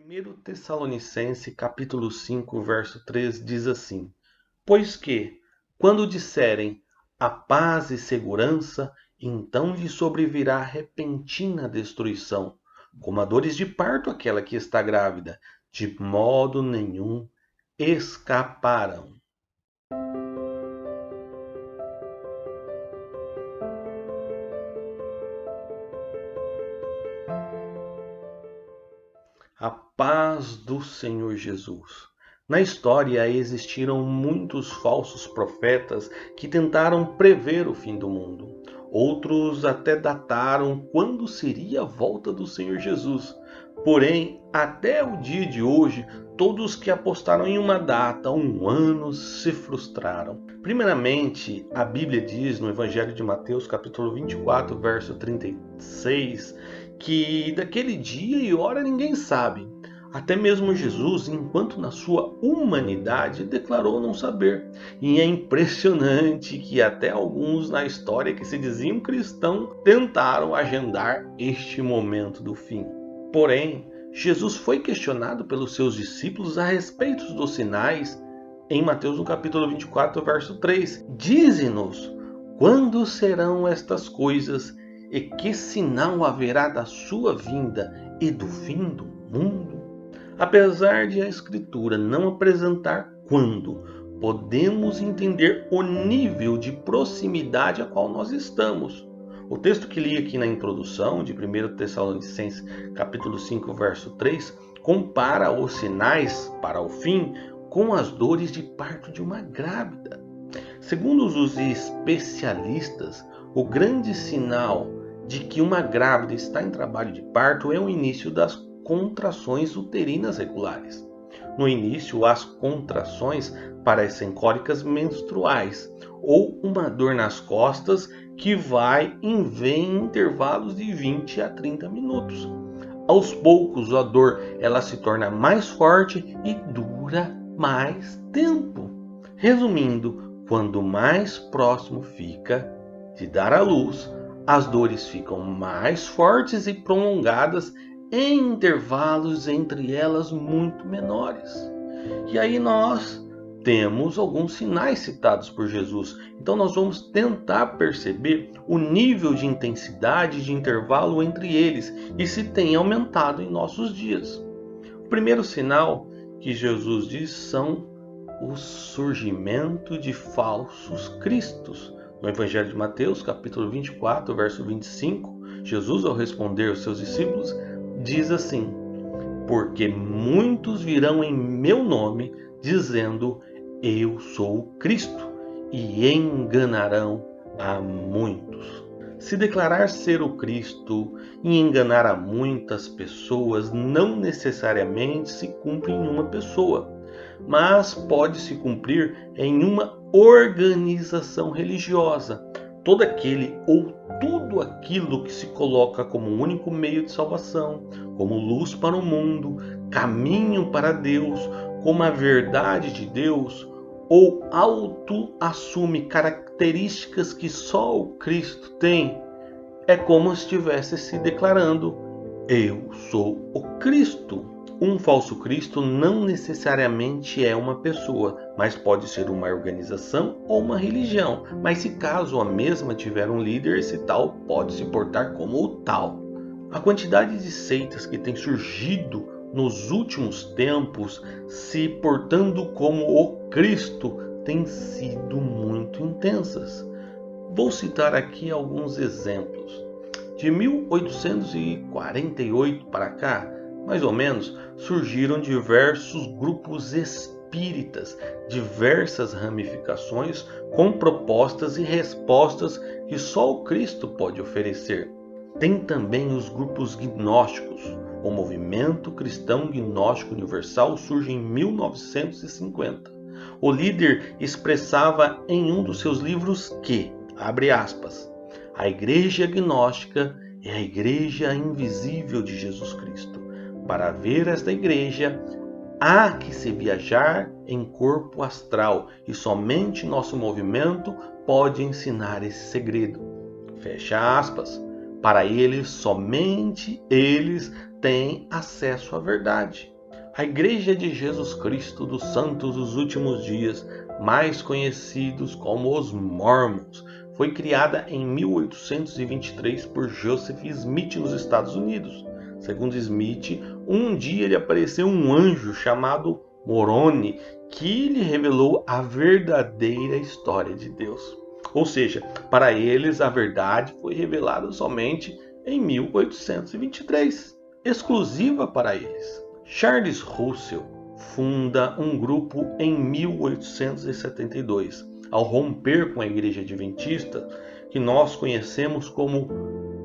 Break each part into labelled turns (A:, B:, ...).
A: 1 Tessalonicenses capítulo 5, verso 3 diz assim: Pois que, quando disserem a paz e segurança, então lhe sobrevirá repentina destruição, como a dores de parto aquela que está grávida, de modo nenhum escaparão. A paz do Senhor Jesus. Na história existiram muitos falsos profetas que tentaram prever o fim do mundo. Outros até dataram quando seria a volta do Senhor Jesus. Porém, até o dia de hoje, todos que apostaram em uma data, um ano, se frustraram. Primeiramente, a Bíblia diz no Evangelho de Mateus, capítulo 24, verso 36, que daquele dia e hora ninguém sabe. Até mesmo Jesus, enquanto na sua humanidade, declarou não saber. E é impressionante que até alguns na história que se diziam cristãos tentaram agendar este momento do fim. Porém, Jesus foi questionado pelos seus discípulos a respeito dos sinais em Mateus no capítulo 24, verso 3. Dize-nos, quando serão estas coisas e que sinal haverá da sua vinda e do fim do mundo? Apesar de a Escritura não apresentar quando, podemos entender o nível de proximidade a qual nós estamos. O texto que li aqui na introdução de 1 Tessalonicenses capítulo 5, verso 3, compara os sinais para o fim com as dores de parto de uma grávida. Segundo os especialistas, o grande sinal de que uma grávida está em trabalho de parto é o início das contrações uterinas regulares. No início, as contrações parecem cólicas menstruais ou uma dor nas costas que vai e vem em intervalos de 20 a 30 minutos. Aos poucos, a dor ela se torna mais forte e dura mais tempo. Resumindo, quando mais próximo fica de dar à luz, as dores ficam mais fortes e prolongadas em intervalos entre elas muito menores. E aí nós temos alguns sinais citados por Jesus. Então nós vamos tentar perceber o nível de intensidade de intervalo entre eles e se tem aumentado em nossos dias. O primeiro sinal que Jesus diz são o surgimento de falsos cristos. No Evangelho de Mateus, capítulo 24, verso 25, Jesus, ao responder aos seus discípulos, diz assim: Porque muitos virão em meu nome, dizendo, eu sou o Cristo, e enganarão a muitos. Se declarar ser o Cristo e enganar a muitas pessoas não necessariamente se cumpre em uma pessoa, mas pode se cumprir em uma organização religiosa. Todo aquele ou tudo aquilo que se coloca como único meio de salvação, como luz para o mundo, caminho para Deus, como a verdade de Deus, ou auto-assume características que só o Cristo tem, é como se estivesse se declarando: eu sou o Cristo. Um falso Cristo não necessariamente é uma pessoa, mas pode ser uma organização ou uma religião. Mas se caso a mesma tiver um líder, esse tal pode se portar como o tal. A quantidade de seitas que tem surgido nos últimos tempos, se portando como o Cristo, tem sido muito intensas. Vou citar aqui alguns exemplos. De 1848 para cá, mais ou menos, surgiram diversos grupos espíritas, diversas ramificações com propostas e respostas que só o Cristo pode oferecer. Tem também os grupos gnósticos. O movimento cristão gnóstico universal surge em 1950. O líder expressava em um dos seus livros que, abre aspas, a igreja gnóstica é a igreja invisível de Jesus Cristo. Para ver esta igreja, há que se viajar em corpo astral e somente nosso movimento pode ensinar esse segredo. Fecha aspas. Para eles, somente eles têm acesso à verdade. A Igreja de Jesus Cristo dos Santos dos Últimos Dias, mais conhecidos como os Mormons, foi criada em 1823 por Joseph Smith nos Estados Unidos. Segundo Smith, um dia lhe apareceu um anjo chamado Moroni que lhe revelou a verdadeira história de Deus. Ou seja, para eles a verdade foi revelada somente em 1823, exclusiva para eles. Charles Russell funda um grupo em 1872, ao romper com a Igreja Adventista, que nós conhecemos como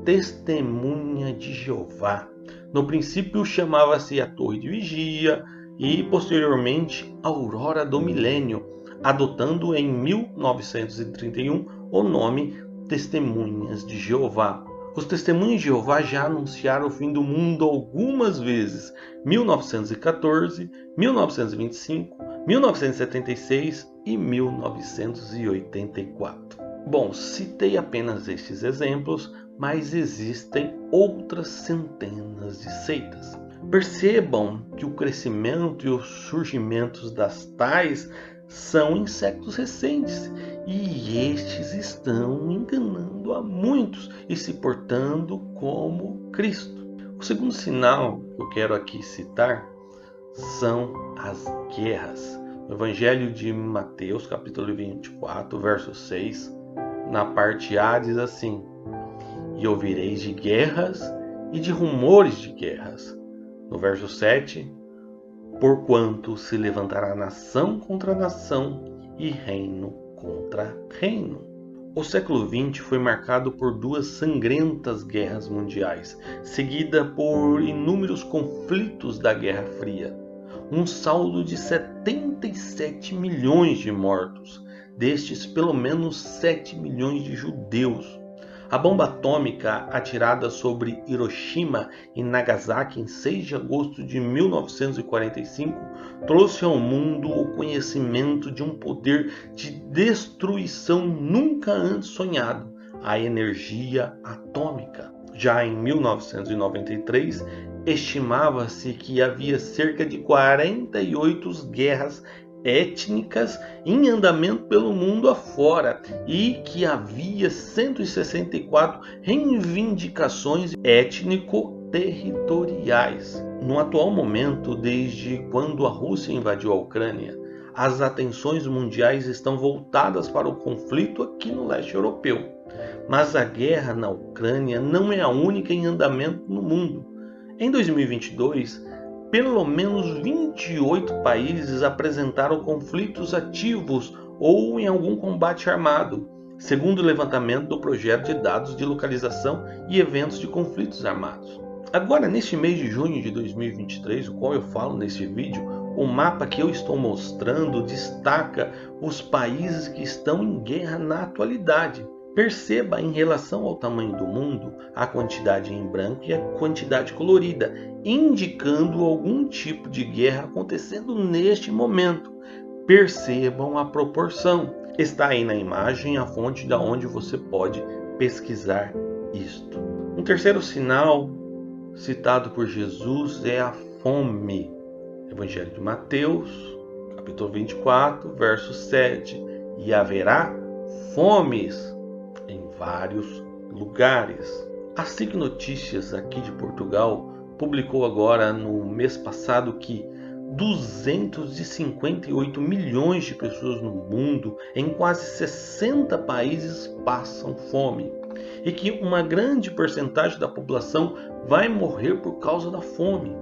A: Testemunha de Jeová. No princípio chamava-se a Torre de Vigia e posteriormente Aurora do Milênio, adotando em 1931 o nome Testemunhas de Jeová. Os Testemunhas de Jeová já anunciaram o fim do mundo algumas vezes, 1914, 1925, 1976 e 1984. Bom, citei apenas estes exemplos, mas existem outras centenas de seitas. Percebam que o crescimento e os surgimentos das tais são insectos recentes e estes estão enganando a muitos e se portando como Cristo. O segundo sinal que eu quero aqui citar são as guerras. No Evangelho de Mateus, capítulo 24, verso 6, na parte A diz assim: E ouvireis de guerras e de rumores de guerras. No verso 7, porquanto se levantará nação contra nação e reino contra reino. O século XX foi marcado por duas sangrentas guerras mundiais, seguida por inúmeros conflitos da Guerra Fria. Um saldo de 77 milhões de mortos, destes pelo menos 7 milhões de judeus. A bomba atômica atirada sobre Hiroshima e Nagasaki em 6 de agosto de 1945 trouxe ao mundo o conhecimento de um poder de destruição nunca antes sonhado, a energia atômica. Já em 1993, estimava-se que havia cerca de 48 guerras étnicas em andamento pelo mundo afora e que havia 164 reivindicações étnico-territoriais. No atual momento, desde quando a Rússia invadiu a Ucrânia, as atenções mundiais estão voltadas para o conflito aqui no leste europeu. Mas a guerra na Ucrânia não é a única em andamento no mundo. Em 2022, pelo menos 28 países apresentaram conflitos ativos ou em algum combate armado, segundo o levantamento do projeto de dados de localização e eventos de conflitos armados. Agora, neste mês de junho de 2023, o qual eu falo neste vídeo, o mapa que eu estou mostrando destaca os países que estão em guerra na atualidade. Perceba em relação ao tamanho do mundo a quantidade em branco e a quantidade colorida, indicando algum tipo de guerra acontecendo neste momento. Percebam a proporção. Está aí na imagem a fonte da onde você pode pesquisar isto. Um terceiro sinal citado por Jesus é a fome. Evangelho de Mateus, capítulo 24, verso 7. E haverá fomes em vários lugares. A SIC Notícias aqui de Portugal publicou agora no mês passado que 258 milhões de pessoas no mundo, em quase 60 países, passam fome e que uma grande percentagem da população vai morrer por causa da fome.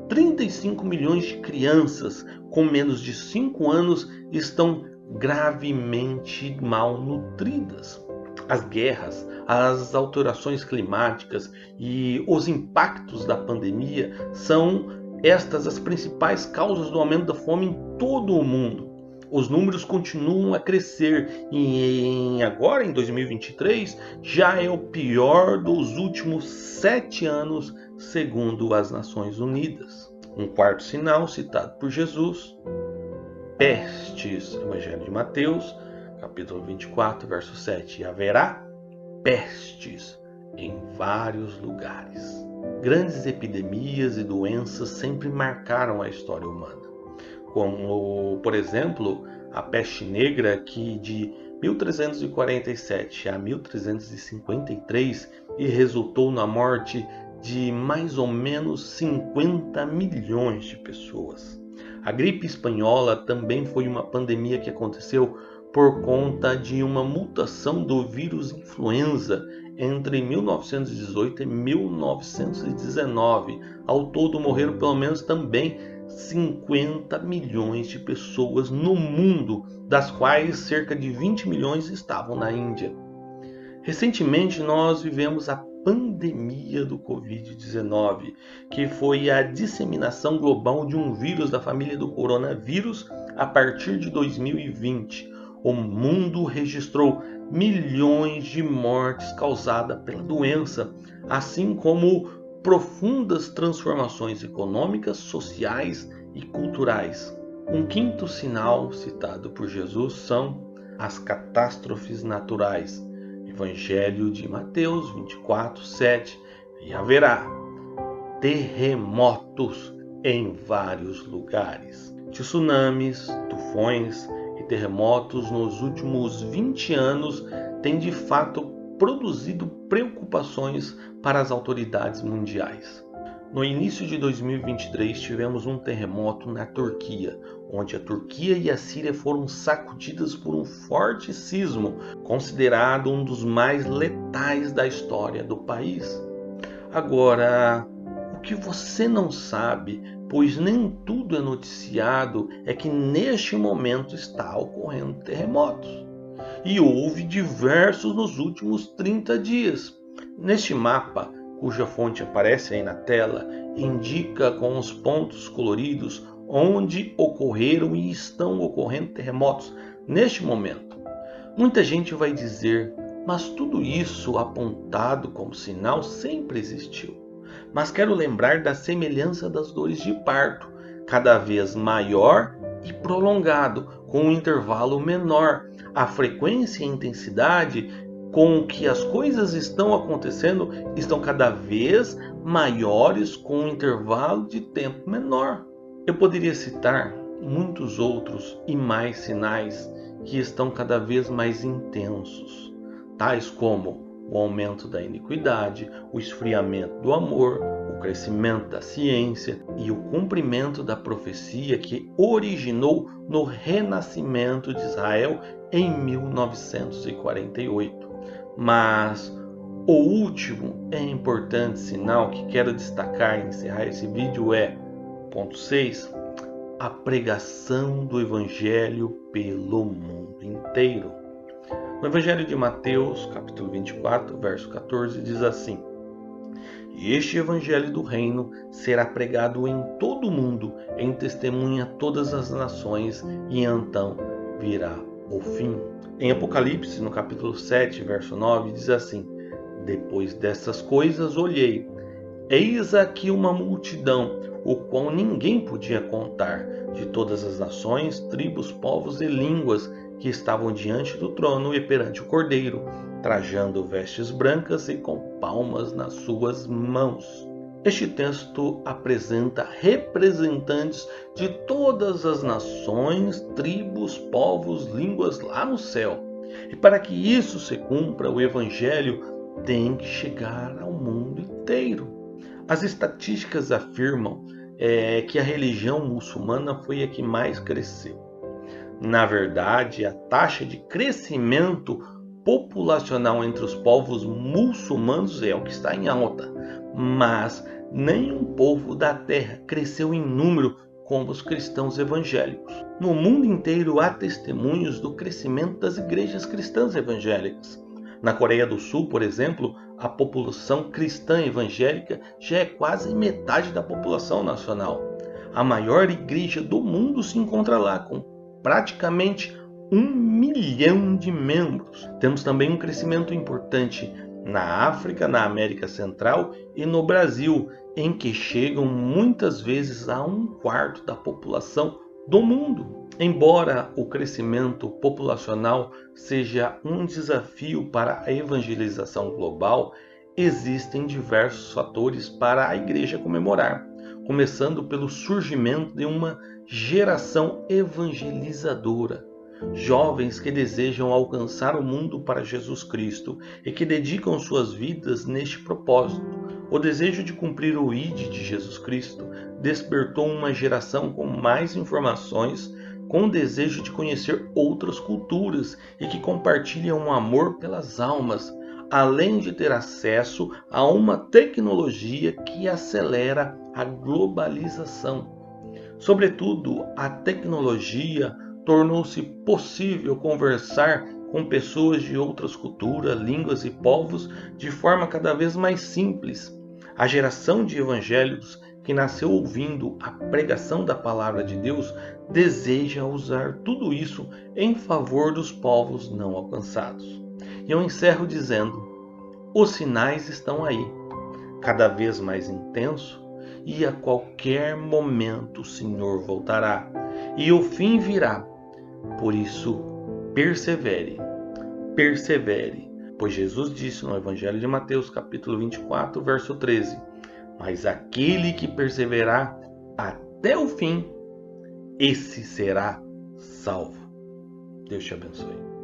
A: 35 milhões de crianças com menos de 5 anos estão gravemente malnutridas. As guerras, as alterações climáticas e os impactos da pandemia são estas as principais causas do aumento da fome em todo o mundo. Os números continuam a crescer e agora em 2023 já é o pior dos últimos 7 anos, segundo as Nações Unidas. Um quarto sinal citado por Jesus: pestes, Evangelho de Mateus, capítulo 24, verso 7. E haverá pestes em vários lugares. Grandes epidemias e doenças sempre marcaram a história humana, como, por exemplo, a peste negra, que de 1347 a 1353 e resultou na morte de mais ou menos 50 milhões de pessoas. A gripe espanhola também foi uma pandemia que aconteceu por conta de uma mutação do vírus influenza entre 1918 e 1919. Ao todo morreram pelo menos também 50 milhões de pessoas no mundo, das quais cerca de 20 milhões estavam na Índia. Recentemente nós vivemos a pandemia do Covid-19, que foi a disseminação global de um vírus da família do coronavírus a partir de 2020. O mundo registrou milhões de mortes causadas pela doença, assim como profundas transformações econômicas, sociais e culturais. Um quinto sinal citado por Jesus são as catástrofes naturais. Evangelho de Mateus 24:7. E haverá terremotos em vários lugares. Tsunamis, tufões e terremotos nos últimos 20 anos têm de fato produzido preocupações para as autoridades mundiais. No início de 2023 tivemos um terremoto na Turquia, onde a Turquia e a Síria foram sacudidas por um forte sismo, considerado um dos mais letais da história do país. Agora, o que você não sabe, pois nem tudo é noticiado, é que neste momento está ocorrendo terremotos. E houve diversos nos últimos 30 dias. Neste mapa, cuja fonte aparece aí na tela, indica com os pontos coloridos onde ocorreram e estão ocorrendo terremotos neste momento. Muita gente vai dizer, mas tudo isso apontado como sinal sempre existiu. Mas quero lembrar da semelhança das dores de parto, cada vez maior e prolongado, com um intervalo menor. A frequência e a intensidade com que as coisas estão acontecendo estão cada vez maiores com um intervalo de tempo menor. Eu poderia citar muitos outros e mais sinais que estão cada vez mais intensos, tais como o aumento da iniquidade, o esfriamento do amor, o crescimento da ciência e o cumprimento da profecia que originou no renascimento de Israel em 1948. Mas o último e importante sinal que quero destacar e encerrar esse vídeo é, ponto 6, a pregação do Evangelho pelo mundo inteiro. No Evangelho de Mateus, capítulo 24, verso 14, diz assim: E este Evangelho do Reino será pregado em todo o mundo, em testemunha a todas as nações, e então virá o fim. Em Apocalipse, no capítulo 7, verso 9, diz assim: Depois dessas coisas olhei, eis aqui uma multidão, o qual ninguém podia contar, de todas as nações, tribos, povos e línguas, que estavam diante do trono e perante o Cordeiro, trajando vestes brancas e com palmas nas suas mãos. Este texto apresenta representantes de todas as nações, tribos, povos, línguas lá no céu. E para que isso se cumpra, o Evangelho tem que chegar ao mundo inteiro. As estatísticas afirmam que a religião muçulmana foi a que mais cresceu. Na verdade, a taxa de crescimento populacional entre os povos muçulmanos é o que está em alta, mas nenhum povo da terra cresceu em número como os cristãos evangélicos. No mundo inteiro há testemunhos do crescimento das igrejas cristãs evangélicas. Na Coreia do Sul, por exemplo, a população cristã evangélica já é quase metade da população nacional. A maior igreja do mundo se encontra lá, com praticamente 1 milhão de membros. Temos também um crescimento importante na África, na América Central e no Brasil, em que chegam muitas vezes a 1/4 da população do mundo. Embora o crescimento populacional seja um desafio para a evangelização global, existem diversos fatores para a igreja comemorar, começando pelo surgimento de uma geração evangelizadora. Jovens que desejam alcançar o mundo para Jesus Cristo e que dedicam suas vidas neste propósito. O desejo de cumprir o ID de Jesus Cristo despertou uma geração com mais informações, com o desejo de conhecer outras culturas e que compartilham um amor pelas almas, além de ter acesso a uma tecnologia que acelera a globalização. Sobretudo, a tecnologia tornou-se possível conversar com pessoas de outras culturas, línguas e povos de forma cada vez mais simples. A geração de evangélicos que nasceu ouvindo a pregação da palavra de Deus deseja usar tudo isso em favor dos povos não alcançados. E eu encerro dizendo: os sinais estão aí, cada vez mais intenso, e a qualquer momento o Senhor voltará, e o fim virá. Por isso, persevere, persevere, pois Jesus disse no Evangelho de Mateus, capítulo 24, verso 13: mas aquele que perseverar até o fim, esse será salvo. Deus te abençoe.